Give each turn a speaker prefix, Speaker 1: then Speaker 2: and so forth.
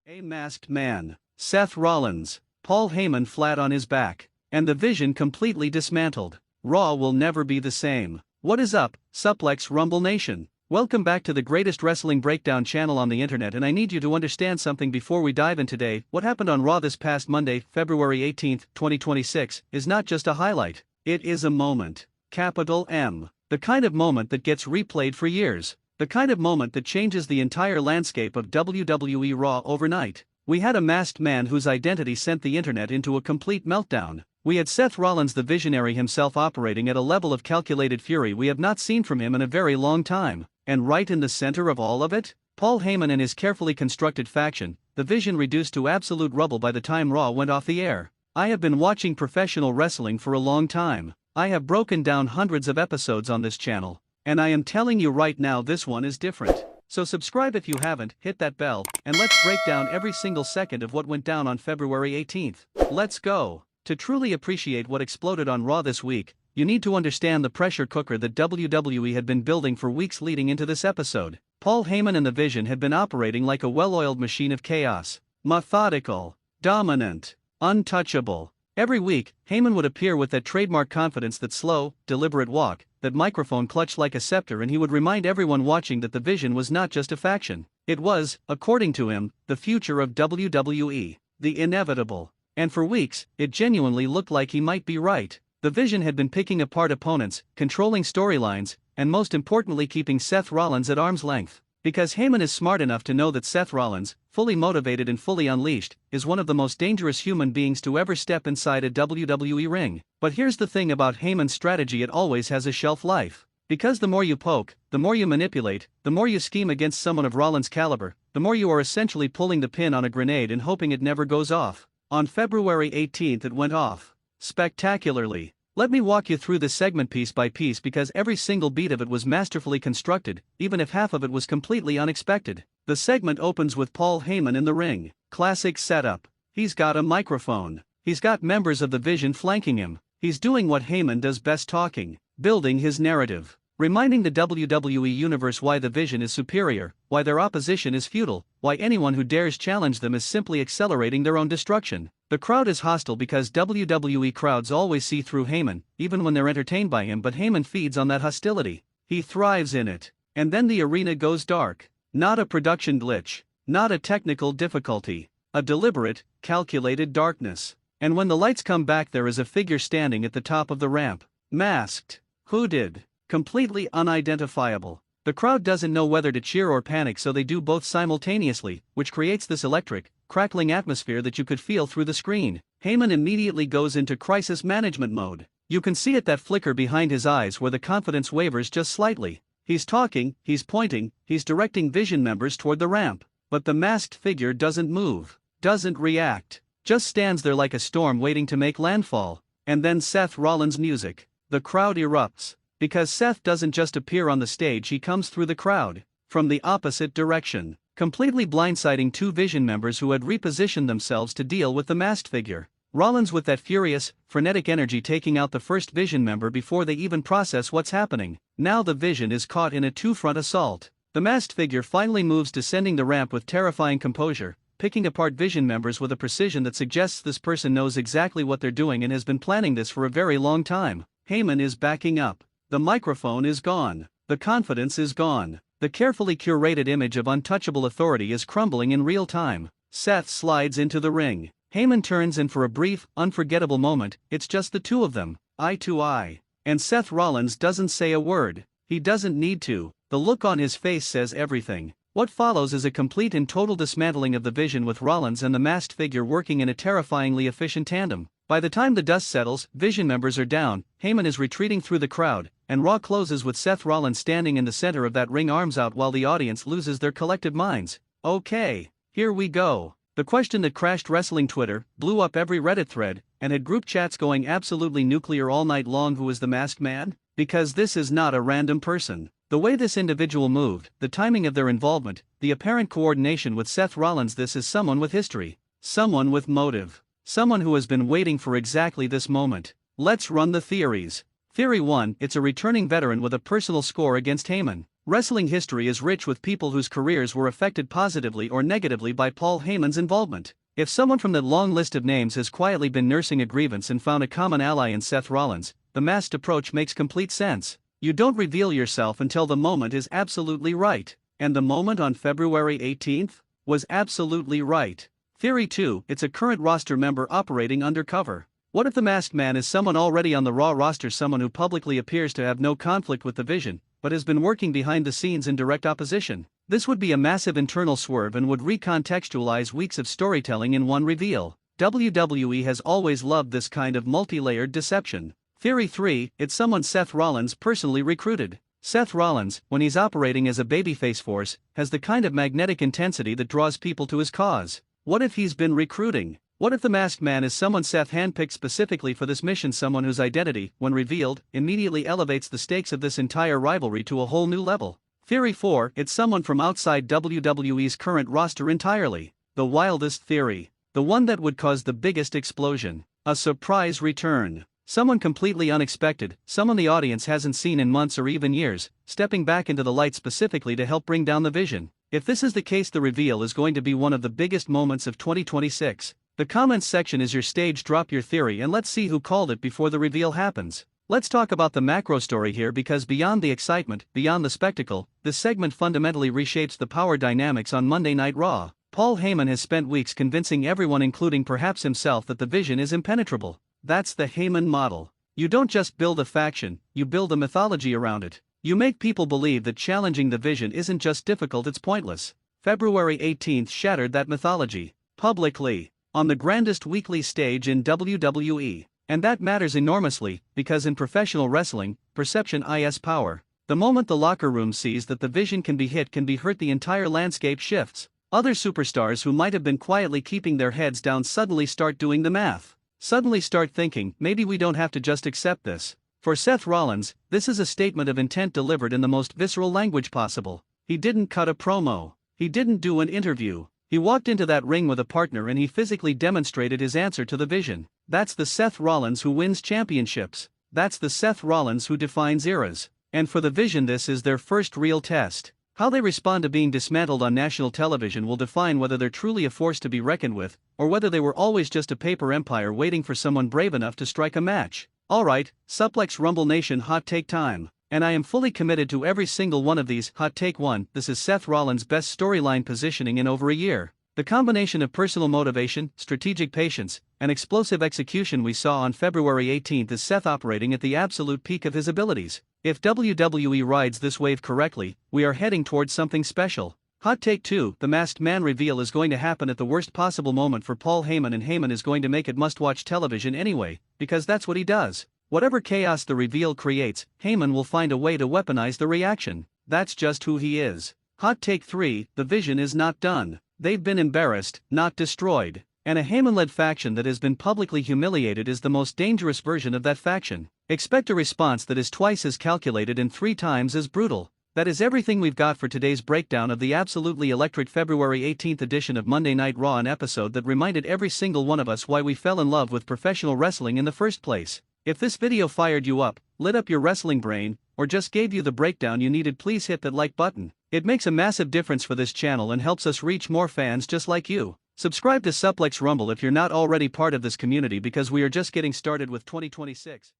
Speaker 1: A masked man, Seth Rollins, Paul Heyman flat on his back, and the Vision completely dismantled. Raw will never be the same. What is up, Suplex Rumble Nation? Welcome back to the greatest wrestling breakdown channel on the internet, and I need you to understand something before we dive in today. What happened on Raw this past Monday, February 18, 2026, is not just a highlight. It is a moment. Capital M. The kind of moment that gets replayed for years. The kind of moment that changes the entire landscape of WWE Raw overnight. We had a masked man whose identity sent the internet into a complete meltdown. We had Seth Rollins, the visionary himself, operating at a level of calculated fury we have not seen from him in a very long time. And right in the center of all of it, Paul Heyman and his carefully constructed faction, the Vision, reduced to absolute rubble by the time Raw went off the air. I have been watching professional wrestling for a long time. I have broken down hundreds of episodes on this channel. And I am telling you right now, this one is different. So subscribe if you haven't, hit that bell, and let's break down every single second of what went down on February 18th. Let's go. To truly appreciate what exploded on Raw this week, you need to understand the pressure cooker that WWE had been building for weeks leading into this episode. Paul Heyman and the Vision had been operating like a well-oiled machine of chaos. Methodical, dominant, untouchable. Every week, Heyman would appear with that trademark confidence, that slow, deliberate walk, that microphone clutched like a scepter, and he would remind everyone watching that the Vision was not just a faction. It was, according to him, the future of WWE, the inevitable. And for weeks, it genuinely looked like he might be right. The Vision had been picking apart opponents, controlling storylines, and most importantly keeping Seth Rollins at arm's length. Because Heyman is smart enough to know that Seth Rollins, fully motivated and fully unleashed, is one of the most dangerous human beings to ever step inside a WWE ring. But here's the thing about Heyman's strategy: it always has a shelf life. Because the more you poke, the more you manipulate, the more you scheme against someone of Rollins' caliber, the more you are essentially pulling the pin on a grenade and hoping it never goes off. On February 18th it went off. Spectacularly. Let me walk you through this segment piece by piece, because every single beat of it was masterfully constructed, even if half of it was completely unexpected. The segment opens with Paul Heyman in the ring. Classic setup. He's got a microphone. He's got members of the Vision flanking him. He's doing what Heyman does best: talking, building his narrative, reminding the WWE Universe why the Vision is superior, why their opposition is futile, why anyone who dares challenge them is simply accelerating their own destruction. The crowd is hostile because WWE crowds always see through Heyman, even when they're entertained by him, but Heyman feeds on that hostility. He thrives in it. And then the arena goes dark. Not a production glitch. Not a technical difficulty. A deliberate, calculated darkness. And when the lights come back, there is a figure standing at the top of the ramp. Masked. Hooded. Completely unidentifiable. The crowd doesn't know whether to cheer or panic, so they do both simultaneously, which creates this electric, crackling atmosphere that you could feel through the screen. Heyman immediately goes into crisis management mode. You can see it, that flicker behind his eyes where the confidence wavers just slightly. He's talking, he's pointing, he's directing Vision members toward the ramp. But the masked figure doesn't move, doesn't react, just stands there like a storm waiting to make landfall. And then Seth Rollins' music. The crowd erupts. Because Seth doesn't just appear on the stage, he comes through the crowd, from the opposite direction, completely blindsiding two Vision members who had repositioned themselves to deal with the masked figure. Rollins, with that furious, frenetic energy, taking out the first Vision member before they even process what's happening. Now the Vision is caught in a two-front assault. The masked figure finally moves, descending the ramp with terrifying composure, picking apart Vision members with a precision that suggests this person knows exactly what they're doing and has been planning this for a very long time. Heyman is backing up. The microphone is gone. The confidence is gone. The carefully curated image of untouchable authority is crumbling in real time. Seth slides into the ring. Heyman turns, and for a brief, unforgettable moment, it's just the two of them, eye to eye. And Seth Rollins doesn't say a word. He doesn't need to. The look on his face says everything. What follows is a complete and total dismantling of the Vision, with Rollins and the masked figure working in a terrifyingly efficient tandem. By the time the dust settles, Vision members are down, Heyman is retreating through the crowd, and Raw closes with Seth Rollins standing in the center of that ring, arms out, while the audience loses their collective minds. Okay, here we go. The question that crashed wrestling Twitter, blew up every Reddit thread, and had group chats going absolutely nuclear all night long: who is the masked man? Because this is not a random person. The way this individual moved, the timing of their involvement, the apparent coordination with Seth Rollins, this is someone with history. Someone with motive. Someone who has been waiting for exactly this moment. Let's run the theories. Theory 1, it's a returning veteran with a personal score against Heyman. Wrestling history is rich with people whose careers were affected positively or negatively by Paul Heyman's involvement. If someone from that long list of names has quietly been nursing a grievance and found a common ally in Seth Rollins, the masked approach makes complete sense. You don't reveal yourself until the moment is absolutely right. And the moment on February 18th was absolutely right. Theory 2, it's a current roster member operating undercover. What if the masked man is someone already on the Raw roster, someone who publicly appears to have no conflict with the Vision, but has been working behind the scenes in direct opposition? This would be a massive internal swerve and would recontextualize weeks of storytelling in one reveal. WWE has always loved this kind of multi-layered deception. Theory 3, it's someone Seth Rollins personally recruited. Seth Rollins, when he's operating as a babyface force, has the kind of magnetic intensity that draws people to his cause. What if he's been recruiting? What if the masked man is someone Seth handpicked specifically for this mission, someone whose identity, when revealed, immediately elevates the stakes of this entire rivalry to a whole new level? Theory 4, it's someone from outside WWE's current roster entirely. The wildest theory. The one that would cause the biggest explosion. A surprise return. Someone completely unexpected, someone the audience hasn't seen in months or even years, stepping back into the light specifically to help bring down the Vision. If this is the case, the reveal is going to be one of the biggest moments of 2026. The comments section is your stage. Drop your theory and let's see who called it before the reveal happens. Let's talk about the macro story here, because beyond the excitement, beyond the spectacle, this segment fundamentally reshapes the power dynamics on Monday Night Raw. Paul Heyman has spent weeks convincing everyone, including perhaps himself, that the Vision is impenetrable. That's the Heyman model. You don't just build a faction, you build a mythology around it. You make people believe that challenging the Vision isn't just difficult, it's pointless. February 18th shattered that mythology. Publicly. On the grandest weekly stage in WWE. And that matters enormously, because in professional wrestling, perception is power. The moment the locker room sees that the Vision can be hit, can be hurt, the entire landscape shifts. Other superstars who might have been quietly keeping their heads down suddenly start doing the math. Suddenly start thinking, maybe we don't have to just accept this. For Seth Rollins, this is a statement of intent delivered in the most visceral language possible. He didn't cut a promo. He didn't do an interview. He walked into that ring with a partner and he physically demonstrated his answer to the Vision. That's the Seth Rollins who wins championships. That's the Seth Rollins who defines eras. And for the Vision, this is their first real test. How they respond to being dismantled on national television will define whether they're truly a force to be reckoned with, or whether they were always just a paper empire waiting for someone brave enough to strike a match. Alright, Suplex Rumble Nation hot take time. And I am fully committed to every single one of these. Hot take 1, this is Seth Rollins' best storyline positioning in over a year. The combination of personal motivation, strategic patience, and explosive execution we saw on February 18th is Seth operating at the absolute peak of his abilities. If WWE rides this wave correctly, we are heading towards something special. Hot take 2, the masked man reveal is going to happen at the worst possible moment for Paul Heyman, and Heyman is going to make it must-watch television anyway, because that's what he does. Whatever chaos the reveal creates, Heyman will find a way to weaponize the reaction. That's just who he is. Hot take 3, the Vision is not done. They've been embarrassed, not destroyed. And a Heyman-led faction that has been publicly humiliated is the most dangerous version of that faction. Expect a response that is twice as calculated and 3 times as brutal. That is everything we've got for today's breakdown of the absolutely electric February 18th edition of Monday Night Raw, an episode that reminded every single one of us why we fell in love with professional wrestling in the first place. If this video fired you up, lit up your wrestling brain, or just gave you the breakdown you needed, please hit that like button. It makes a massive difference for this channel and helps us reach more fans just like you. Subscribe to Suplex Rumble if you're not already part of this community, because we are just getting started with 2026.